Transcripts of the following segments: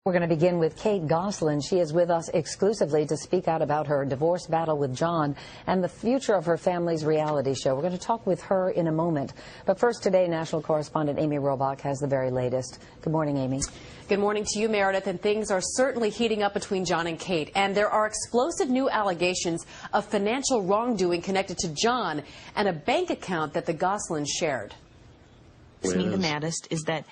We're going to begin with Kate Gosselin. She is with us exclusively to speak out about her divorce battle with John and the future of her family's reality show. We're going to talk with her in a moment. But first today, national correspondent Amy Robach has the very latest. Good morning, Amy. Good morning to you, Meredith. And things are certainly heating up between John and Kate. And there are explosive new allegations of financial wrongdoing connected to John and a bank account that the Goslins shared. What's the maddest is that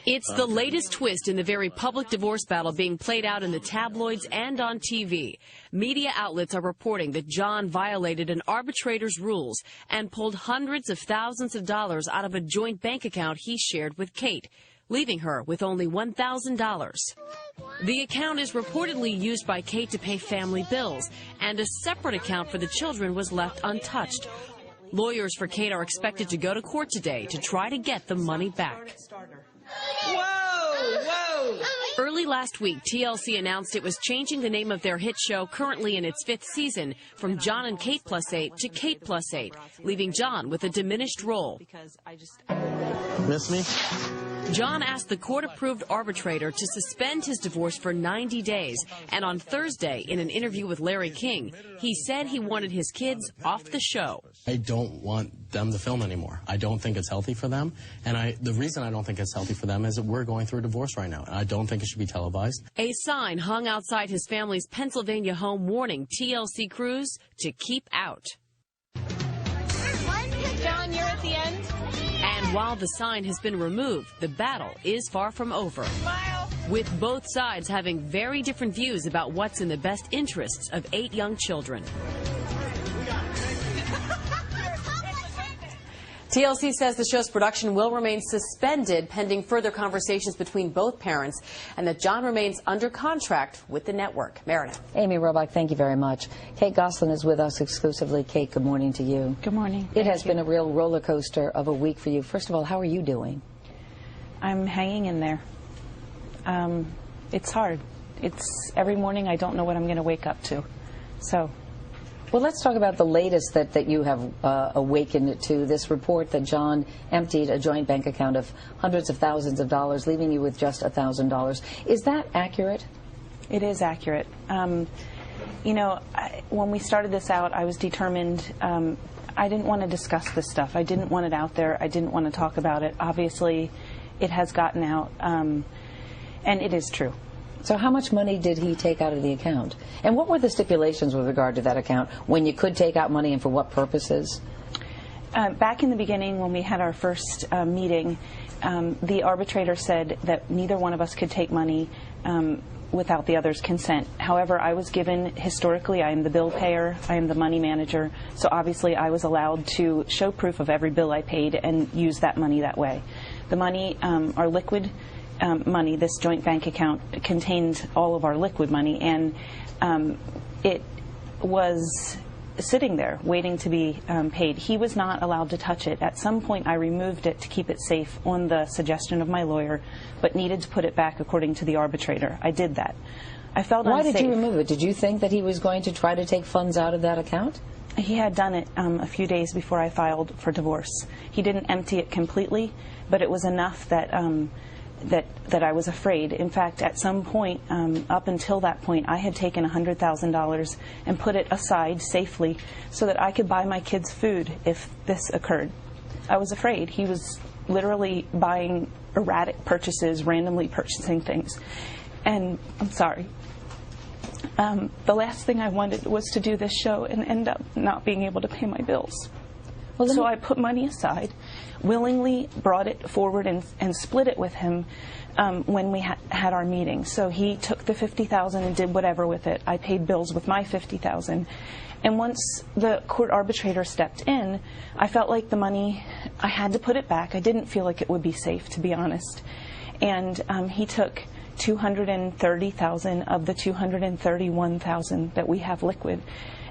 it's the latest twist in the very public divorce battle being played out in the tabloids and on TV. Media outlets are reporting that John violated an arbitrator's rules and pulled hundreds of thousands of dollars out of a joint bank account he shared with Kate, leaving her with only $1,000. The account is reportedly used by Kate to pay family bills, and a separate account for the children was left untouched. Lawyers for Kate are expected to go to court today to try to get the money back. Whoa! Early last week, TLC announced it was changing the name of their hit show, currently in its 5th season, from John and Kate Plus 8 to Kate Plus 8, leaving John with a diminished role. Miss me? John asked the court-approved arbitrator to suspend his divorce for 90 days, and on Thursday, in an interview with Larry King, he said he wanted his kids off the show. I don't want them to film anymore. I don't think it's healthy for them, and the reason I don't think it's healthy for them is that we're going through a divorce right now, and I don't think it should be televised. A sign hung outside his family's Pennsylvania home warning TLC crews to keep out. John, you're at the end. And while the sign has been removed, the battle is far from over, with both sides having very different views about what's in the best interests of 8 young children. TLC says the show's production will remain suspended pending further conversations between both parents, and that John remains under contract with the network. Meredith. Amy Robach, thank you very much. Kate Gosselin is with us exclusively. Kate, good morning to you. Good morning. It has been a real roller coaster of a week for you. First of all, how are you doing? I'm hanging in there. It's hard. It's every morning I don't know what I'm going to wake up to. Well, let's talk about the latest that you have awakened to, this report that John emptied a joint bank account of hundreds of thousands of dollars, leaving you with just $1,000. Is that accurate? It is accurate. You know, when we started this out, I was determined. I didn't want to discuss this stuff. I didn't want it out there. I didn't want to talk about it. Obviously, it has gotten out, and it is true. So how much money did he take out of the account? And what were the stipulations with regard to that account, when you could take out money and for what purposes? Back in the beginning, when we had our first meeting, the arbitrator said that neither one of us could take money without the other's consent. However, I was given, historically, I am the bill payer, I am the money manager, so obviously I was allowed to show proof of every bill I paid and use that money that way. The money, our liquid money, this joint bank account contains all of our liquid money, and it was sitting there waiting to be paid. He was not allowed to touch it. At some point I removed it to keep it safe on the suggestion of my lawyer, but needed to put it back according to the arbitrator. I did that. I felt unsafe. Why did you remove it? Did you think that he was going to try to take funds out of that account? He had done it a few days before I filed for divorce. He didn't empty it completely, but it was enough that that I was afraid. In fact, at some point, up until that point, I had taken $100,000 and put it aside safely so that I could buy my kids food if this occurred. I was afraid. He was literally buying erratic purchases, randomly purchasing things. And I'm sorry. The last thing I wanted was to do this show and end up not being able to pay my bills. Well, so I put money aside, willingly brought it forward and split it with him when we had our meeting. So he took the $50,000 and did whatever with it. I paid bills with my $50,000. And once the court arbitrator stepped in, I felt like the money, I had to put it back. I didn't feel like it would be safe, to be honest. And he took $230,000 of the $231,000 that we have liquid.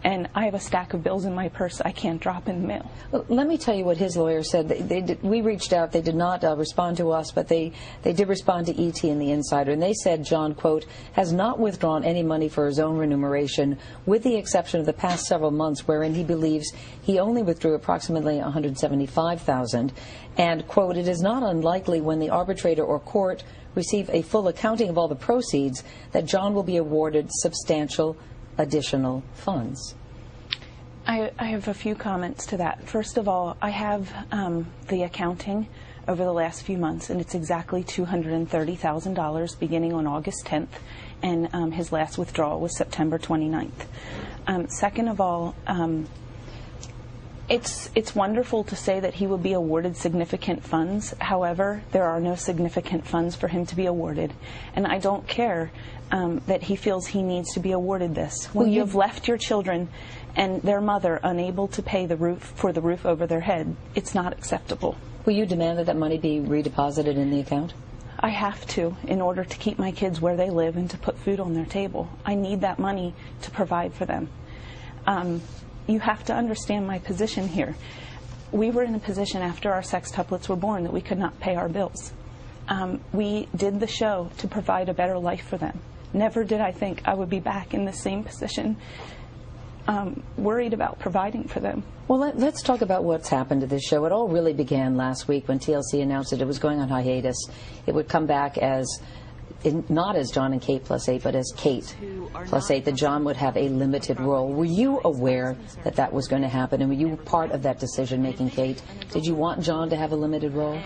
and I have a stack of bills in my purse I can't drop in the mail. Well, let me tell you what his lawyer said. We reached out. They did not respond to us, but they did respond to ET and the Insider, and they said John, quote, has not withdrawn any money for his own remuneration, with the exception of the past several months wherein he believes he only withdrew approximately $175,000, and, quote, it is not unlikely when the arbitrator or court receive a full accounting of all the proceeds that John will be awarded substantial additional funds. I have a few comments to that. First of all, I have the accounting over the last few months, and it's exactly $230,000 beginning on August 10th, and his last withdrawal was September 29th. Second of all, it's wonderful to say that he will be awarded significant funds. However, there are no significant funds for him to be awarded, and I don't care that he feels he needs to be awarded this. When you have left your children and their mother unable to pay the roof over their head, it's not acceptable. Will you demand that that money be redeposited in the account? I have to, in order to keep my kids where they live and to put food on their table. I need that money to provide for them. You have to understand my position here. We were in a position after our sextuplets were born that we could not pay our bills. We did the show to provide a better life for them. Never did I think I would be back in the same position, worried about providing for them. Well, let's talk about what's happened to this show. It all really began last week when TLC announced that it was going on hiatus. It would come back as, not as John and Kate plus 8, but as Kate plus 8, that John would have a limited role. Were you aware that that was going to happen, and were you part of that decision-making, Kate? Did you want John to have a limited role?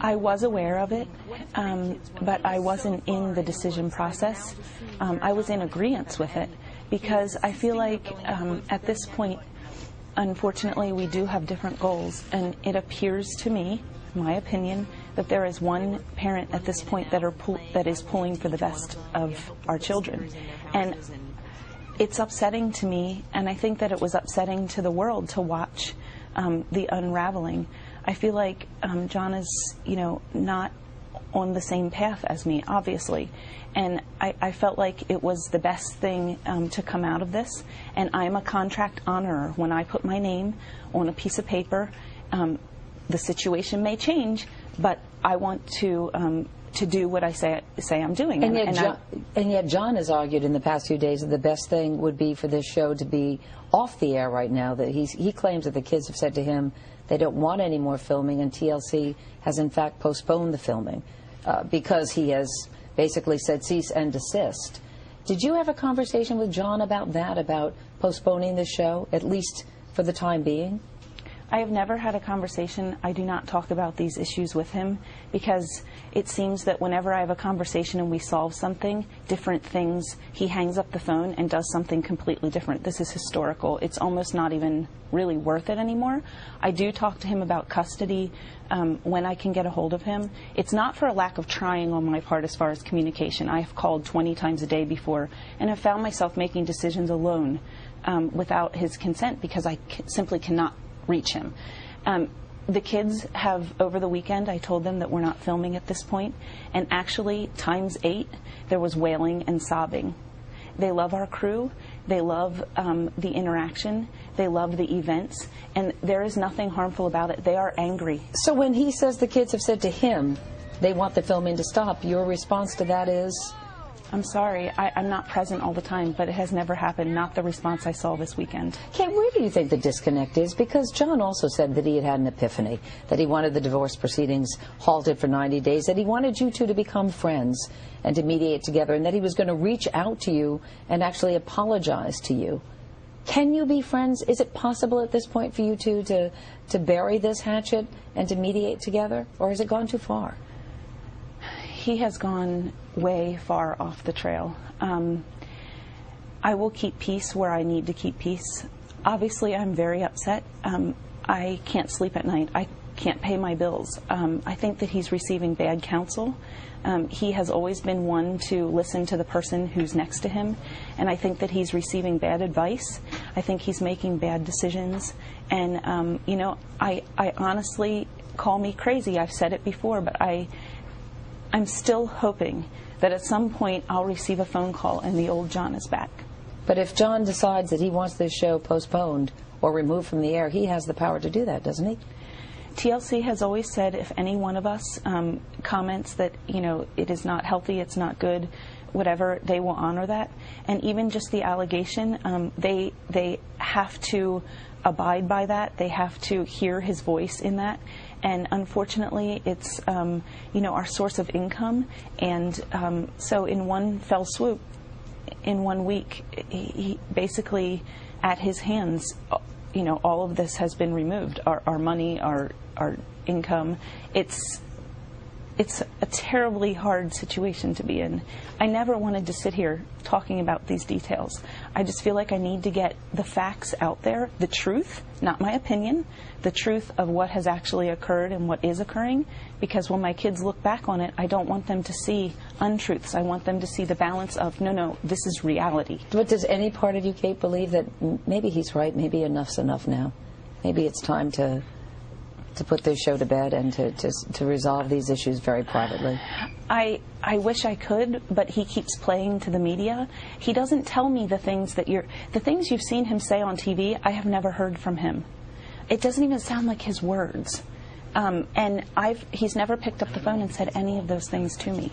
I was aware of it, but I wasn't in the decision process. I was in agreement with it because I feel like at this point, unfortunately, we do have different goals, and it appears to me, my opinion, that there is one parent at this point that is pulling for the best of our children. And it's upsetting to me, and I think that it was upsetting to the world to watch the unraveling. I feel like John is, not on the same path as me, obviously. And I felt like it was the best thing to come out of this. And I'm a contract honorer. When I put my name on a piece of paper, the situation may change, but I want to do what I say I'm doing. And yet John has argued in the past few days that the best thing would be for this show to be off the air right now. That he claims that the kids have said to him they don't want any more filming, and TLC has in fact postponed the filming because he has basically said cease and desist. Did you have a conversation with John about that, about postponing the show, at least for the time being? I have never had a conversation. I do not talk about these issues with him because it seems that whenever I have a conversation and we solve something, different things, he hangs up the phone and does something completely different. This is historical. It's almost not even really worth it anymore. I do talk to him about custody when I can get a hold of him. It's not for a lack of trying on my part as far as communication. I have called 20 times a day before and have found myself making decisions alone without his consent because I simply cannot reach him. The kids have, over the weekend, I told them that we're not filming at this point, and actually, times 8, there was wailing and sobbing. They love our crew, they love the interaction, they love the events, and there is nothing harmful about it. They are angry. So when he says the kids have said to him they want the filming to stop, your response to that is? I'm sorry, I'm not present all the time, but it has never happened, not the response I saw this weekend. Kate, where do you think the disconnect is? Because John also said that he had an epiphany, that he wanted the divorce proceedings halted for 90 days, that he wanted you two to become friends and to mediate together, and that he was going to reach out to you and actually apologize to you. Can you be friends? Is it possible at this point for you two to bury this hatchet and to mediate together, or has it gone too far? He has gone way far off the trail. I will keep peace where I need to keep peace. Obviously, I'm very upset. I can't sleep at night. I can't pay my bills. I think that he's receiving bad counsel. He has always been one to listen to the person who's next to him, and I think that he's receiving bad advice. I think he's making bad decisions, and I honestly, call me crazy. I've said it before, but I'm still hoping that at some point I'll receive a phone call and the old John is back. But if John decides that he wants this show postponed or removed from the air, he has the power to do that, doesn't he? TLC has always said if any one of us comments that, it is not healthy, it's not good, whatever, they will honor that. And even just the allegation, they have to abide by that. They have to hear his voice in that. And unfortunately, it's, our source of income. And so in one fell swoop, in 1 week, he basically, at his hands, all of this has been removed. Our money, our income. It's a terribly hard situation to be in. I never wanted to sit here talking about these details. I just feel like I need to get the facts out there, the truth, not my opinion, the truth of what has actually occurred and what is occurring, because when my kids look back on it, I don't want them to see untruths. I want them to see the balance of, no, this is reality. But does any part of you, Kate, believe that maybe he's right, maybe enough's enough now? Maybe it's time to put this show to bed and to resolve these issues very privately? I wish I could, but he keeps playing to the media. He doesn't tell me the things you've seen him say on TV. I have never heard from him. It doesn't even sound like his words. And he's never picked up the phone and said any of those things to me.